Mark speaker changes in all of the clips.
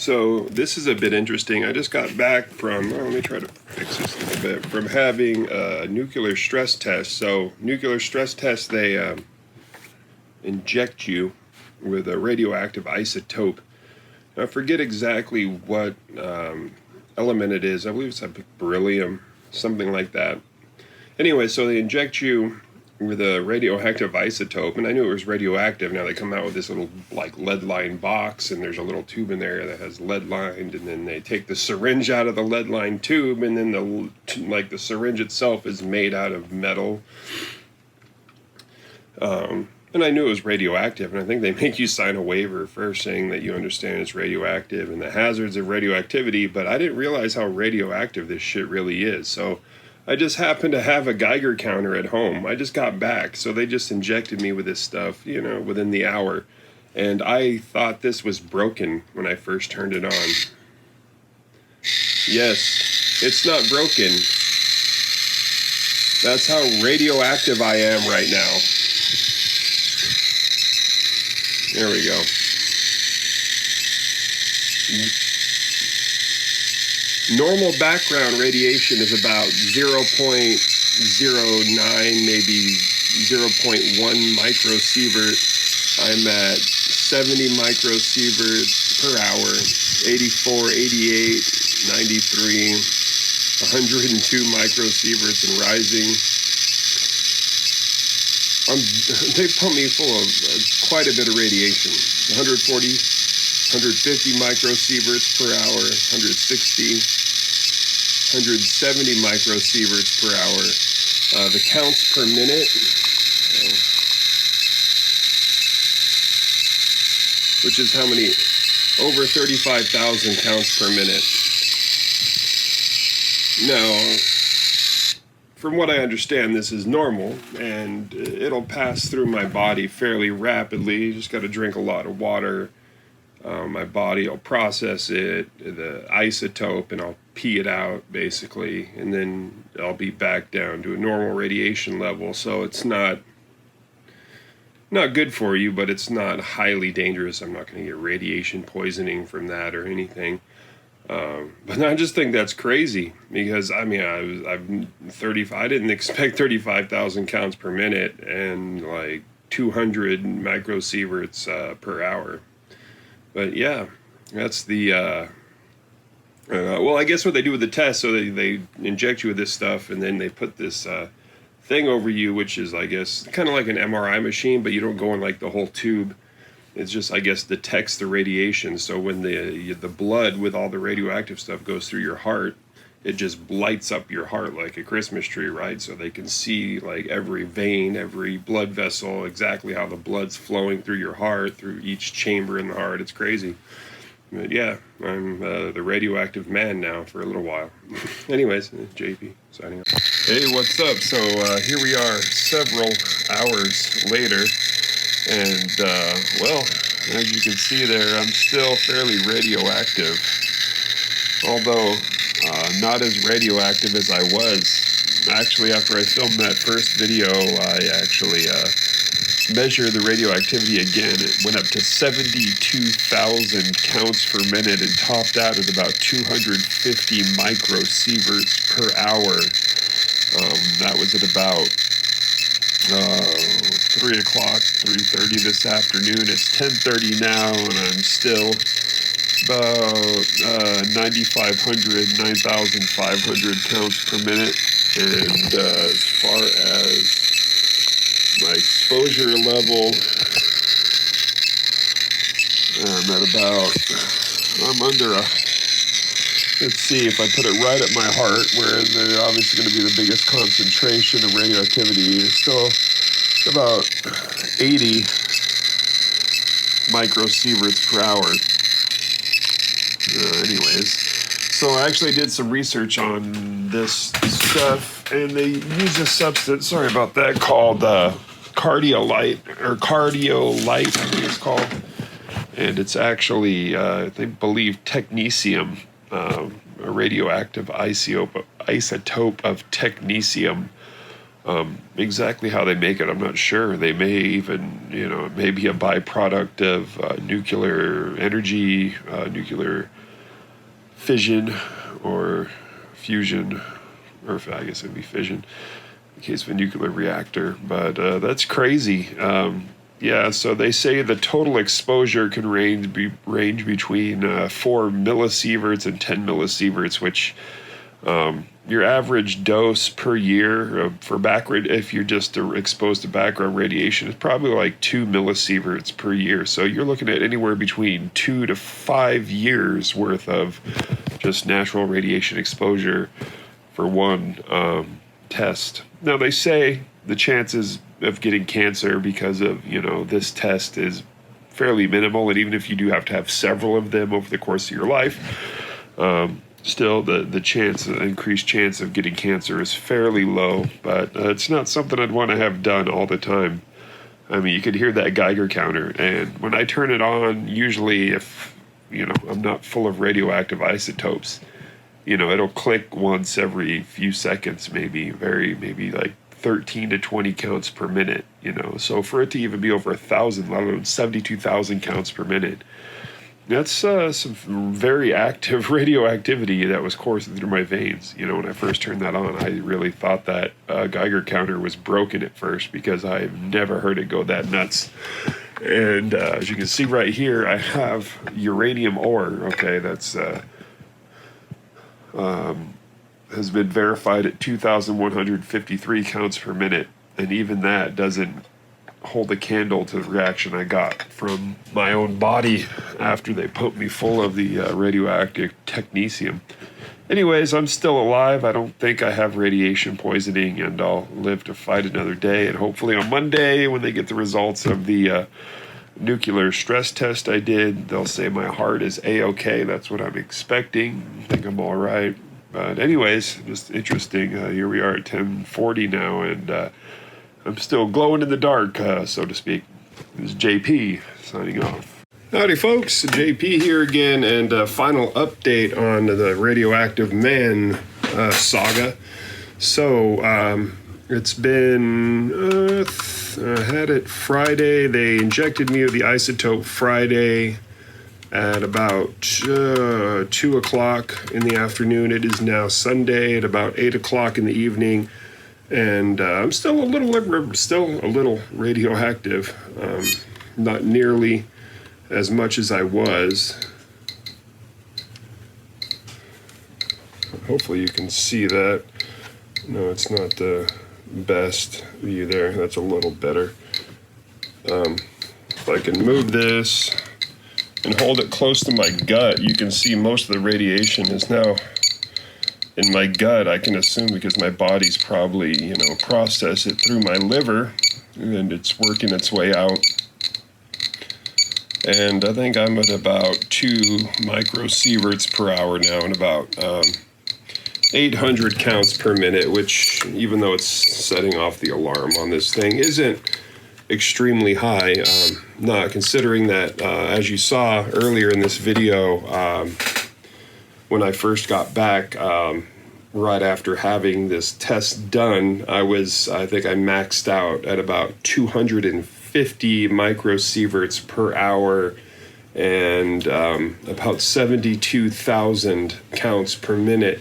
Speaker 1: So this is a bit interesting. I just got back from, let me try to fix this a little bit, from having a nuclear stress test. So nuclear stress test, they inject you with a radioactive isotope. I forget exactly what element it is. I believe it's beryllium, something like that. Anyway, so they inject you with a radioactive isotope, and I knew it was radioactive. Now they come out with this little like lead-lined box, and there's a little tube in there that has lead-lined, and then they take the syringe out of the lead-lined tube, and then the syringe itself is made out of metal. And I knew it was radioactive, and I think they make you sign a waiver first saying that you understand it's radioactive and the hazards of radioactivity, but I didn't realize how radioactive this shit really is. So I just happened to have a Geiger counter at home. I just got back, so they just injected me with this stuff, within the hour. And I thought this was broken when I first turned it on. Yes, it's not broken. That's how radioactive I am right now. There we go. Normal background radiation is about 0.09, maybe 0.1 microsievert. I'm at 70 microsievert per hour, 84, 88, 93, 102 microsieverts and rising. They pump me full of quite a bit of radiation. 140, 150 microsieverts per hour, 160, 170 microsieverts per hour. The counts per minute, which is how many, over 35,000 counts per minute. Now, from what I understand, this is normal, and it'll pass through my body fairly rapidly. You just got to drink a lot of water. My body will process it, the isotope, and I'll pee it out, basically, and then I'll be back down to a normal radiation level. So it's not good for you, but it's not highly dangerous. I'm not going to get radiation poisoning from that or anything. But I just think that's crazy because I'm 35. I didn't expect 35,000 counts per minute and like 200 microsieverts per hour. But yeah, that's the well, I guess what they do with the test, so they inject you with this stuff, and then they put this thing over you, which is, I guess, kind of like an MRI machine, but you don't go in like the whole tube. It's just, I guess, detects the radiation. So when the blood with all the radioactive stuff goes through your heart, it just lights up your heart like a Christmas tree, right? So they can see like every vein, every blood vessel, exactly how the blood's flowing through your heart, through each chamber in the heart. It's crazy. But yeah, I'm the radioactive man now for a little while. Anyways, JP signing off. Hey, what's up? So here we are several hours later. And, well, as you can see there, I'm still fairly radioactive. Although, not as radioactive as I was. Actually, after I filmed that first video, I actually measured the radioactivity again. It went up to 72,000 counts per minute and topped out at about 250 microsieverts per hour. That was at about 3 o'clock, 3:30 this afternoon. It's 10:30 now, and I'm still about 9,500, 9,500 counts per minute. And as far as my exposure level, I'm under let's see, if I put it right at my heart, where they're obviously going to be the biggest concentration of radioactivity, it's still about 80 microsieverts per hour. Anyways, so I actually did some research on this stuff, and they use a substance, sorry about that, called cardiolite, I think it's called. And it's actually, they believe, technetium, a radioactive isotope of technetium. Exactly how they make it, I'm not sure. They may even, it may be a byproduct of nuclear energy, nuclear fission or fusion, or I guess it'd be fission in case of a nuclear reactor. But that's crazy. Yeah, so they say the total exposure can range between 4 millisieverts and 10 millisieverts, which your average dose per year for if you're just exposed to background radiation, is probably like 2 millisieverts per year. So you're looking at anywhere between 2 to 5 years worth of just natural radiation exposure for one test. Now they say the chances of getting cancer because of this test is fairly minimal, and even if you do have to have several of them over the course of your life, still the increased chance of getting cancer is fairly low. But it's not something I'd want to have done all the time. I mean, you could hear that Geiger counter, and when I turn it on, usually if I'm not full of radioactive isotopes, it'll click once every few seconds, maybe like 13 to 20 counts per minute, So for it to even be over 1,000, let alone 72,000 counts per minute, that's some very active radioactivity that was coursing through my veins. When I first turned that on, I really thought that Geiger counter was broken at first, because I've never heard it go that nuts. And as you can see right here, I have uranium ore. Okay, that's has been verified at 2,153 counts per minute, and even that doesn't hold a candle to the reaction I got from my own body after they put me full of the radioactive technetium. Anyways, I'm still alive. I don't think I have radiation poisoning, and I'll live to fight another day. And hopefully on Monday, when they get the results of the nuclear stress test I did, they'll say my heart is A-okay. That's what I'm expecting. I think I'm all right. But anyways, just interesting. Here we are at 10:40 now, and I'm still glowing in the dark, so to speak. This is JP signing off. Howdy, folks. JP here again, and a final update on the Radioactive Man saga. So, it's been, I had it Friday. They injected me with the isotope Friday at about 2 o'clock in the afternoon. It is now Sunday at about 8 o'clock in the evening. And I'm still a little radioactive, not nearly as much as I was. Hopefully you can see that. No, it's not the best view there. That's a little better. If I can move this and hold it close to my gut, you can see most of the radiation is now in my gut, I can assume, because my body's probably, processed it through my liver, and it's working its way out. And I think I'm at about 2 microsieverts per hour now, and about 800 counts per minute, which, even though it's setting off the alarm on this thing, isn't extremely high. Not considering that, as you saw earlier in this video, when I first got back, right after having this test done, I think I maxed out at about 250 microsieverts per hour and about 72,000 counts per minute.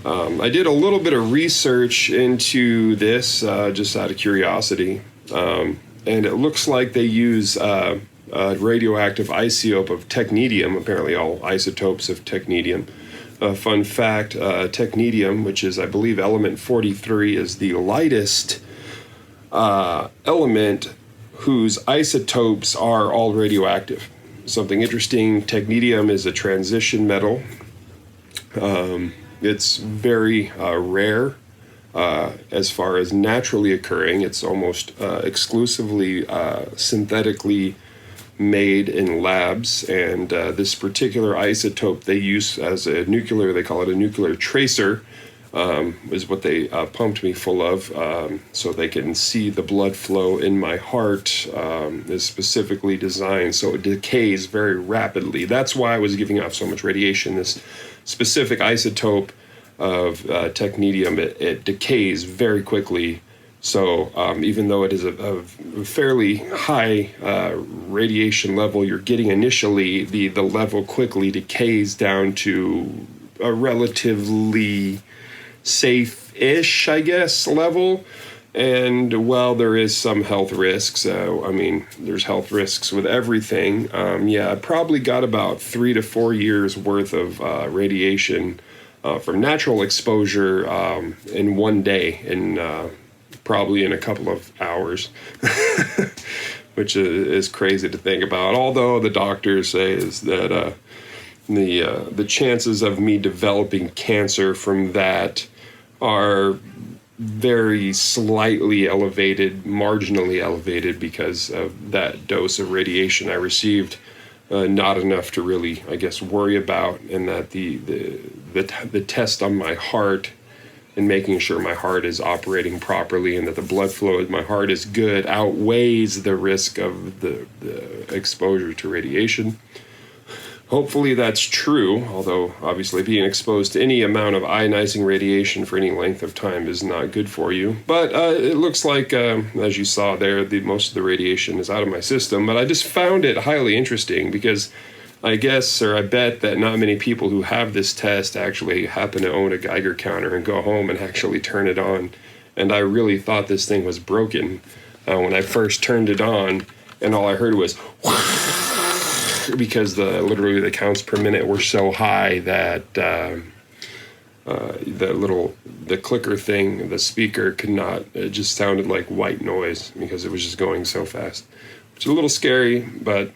Speaker 1: I did a little bit of research into this just out of curiosity, and it looks like they use a radioactive isotope of technetium, apparently all isotopes of technetium. Fun fact, technetium, which is, I believe, element 43, is the lightest element whose isotopes are all radioactive. Something interesting, technetium is a transition metal. It's very rare as far as naturally occurring. It's almost exclusively synthetically made in labs, and this particular isotope they use as they call it a nuclear tracer, is what they pumped me full of, so they can see the blood flow in my heart, is specifically designed so it decays very rapidly. That's why I was giving off so much radiation. This specific isotope of technetium, it decays very quickly So even though it is a fairly high radiation level you're getting initially, the level quickly decays down to a relatively safe-ish, I guess, level. And while there is some health risks, there's health risks with everything. I probably got about 3 to 4 years worth of radiation from natural exposure in one day, probably in a couple of hours, which is crazy to think about. Although the doctors say is that the chances of me developing cancer from that are very slightly elevated, marginally elevated, because of that dose of radiation I received. Not enough to really, I guess, worry about, and that the test on my heart and making sure my heart is operating properly and that the blood flow in my heart is good outweighs the risk of the exposure to radiation. Hopefully that's true, although obviously being exposed to any amount of ionizing radiation for any length of time is not good for you. But it looks like, as you saw there, most of the radiation is out of my system. But I just found it highly interesting because I guess, or I bet that not many people who have this test actually happen to own a Geiger counter and go home and actually turn it on. And I really thought this thing was broken when I first turned it on, and all I heard was because literally the counts per minute were so high that the clicker thing, the speaker could not, it just sounded like white noise because it was just going so fast. Which is a little scary, but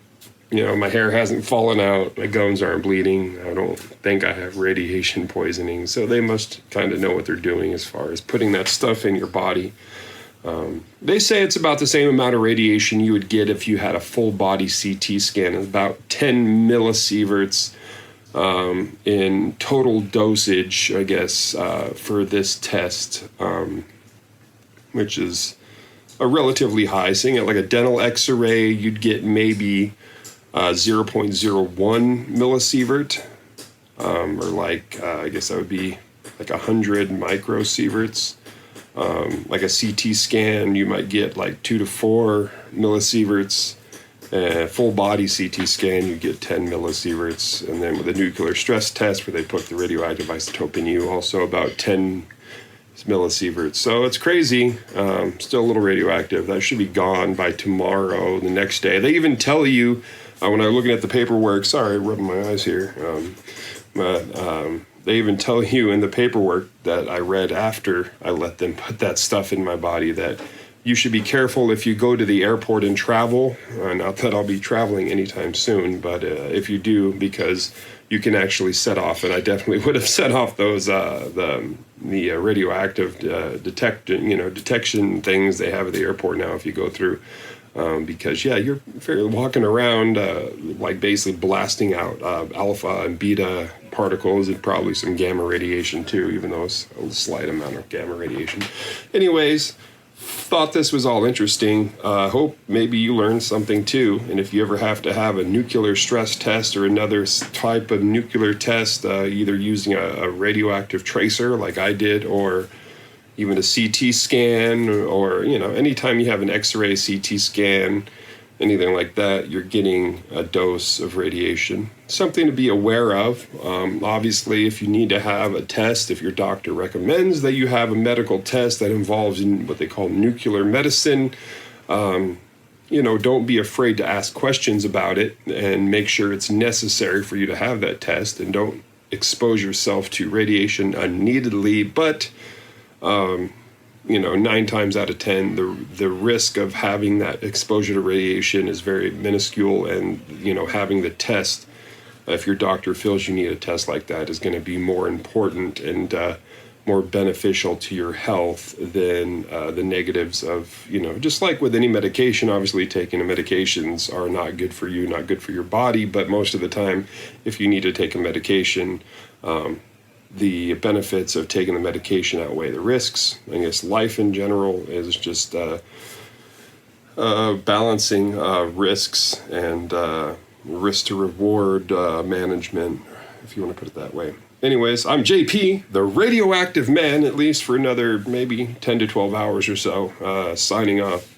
Speaker 1: my hair hasn't fallen out, my gums aren't bleeding, I don't think I have radiation poisoning, so they must kind of know what they're doing as far as putting that stuff in your body. They say it's about the same amount of radiation you would get if you had a full body CT scan, about 10 millisieverts in total dosage, I guess, for this test, which is a relatively high. Saying it like a dental x-ray, you'd get maybe 0.01 millisievert, or like, I guess that would be like 100 microsieverts. Like a CT scan, you might get like 2 to 4 millisieverts. Full body CT scan, you get 10 millisieverts. And then with a nuclear stress test where they put the radioactive isotope in you, also about 10 millisieverts. So it's crazy. Still a little radioactive. That should be gone by tomorrow, the next day. They even tell you, when I'm looking at the paperwork, sorry, rubbing my eyes here, they even tell you in the paperwork that I read after I let them put that stuff in my body that you should be careful if you go to the airport and travel. Not that I'll be traveling anytime soon, but if you do, because you can actually set off, and I definitely would have set off those the radioactive detection things they have at the airport now if you go through. Because you're walking around like basically blasting out alpha and beta particles and probably some gamma radiation too, even though it's a slight amount of gamma radiation. Anyways, thought this was all interesting. Hope maybe you learned something too. And if you ever have to have a nuclear stress test or another type of nuclear test, either using a radioactive tracer like I did, or even a CT scan, or, anytime you have an X-ray, CT scan, anything like that, you're getting a dose of radiation. Something to be aware of. Obviously, if you need to have a test, if your doctor recommends that you have a medical test that involves in what they call nuclear medicine, don't be afraid to ask questions about it and make sure it's necessary for you to have that test, and don't expose yourself to radiation unneededly. But 9 times out of 10, the risk of having that exposure to radiation is very minuscule, and having the test, if your doctor feels you need a test like that, is going to be more important and more beneficial to your health than the negatives of, just like with any medication. Obviously taking the medications are not good for you, not good for your body, but most of the time if you need to take a medication, the benefits of taking the medication outweigh the risks. I guess life in general is just balancing risks and risk to reward management, if you want to put it that way. anyways, I'm JP, the radioactive man, at least for another maybe 10 to 12 hours or so, signing off.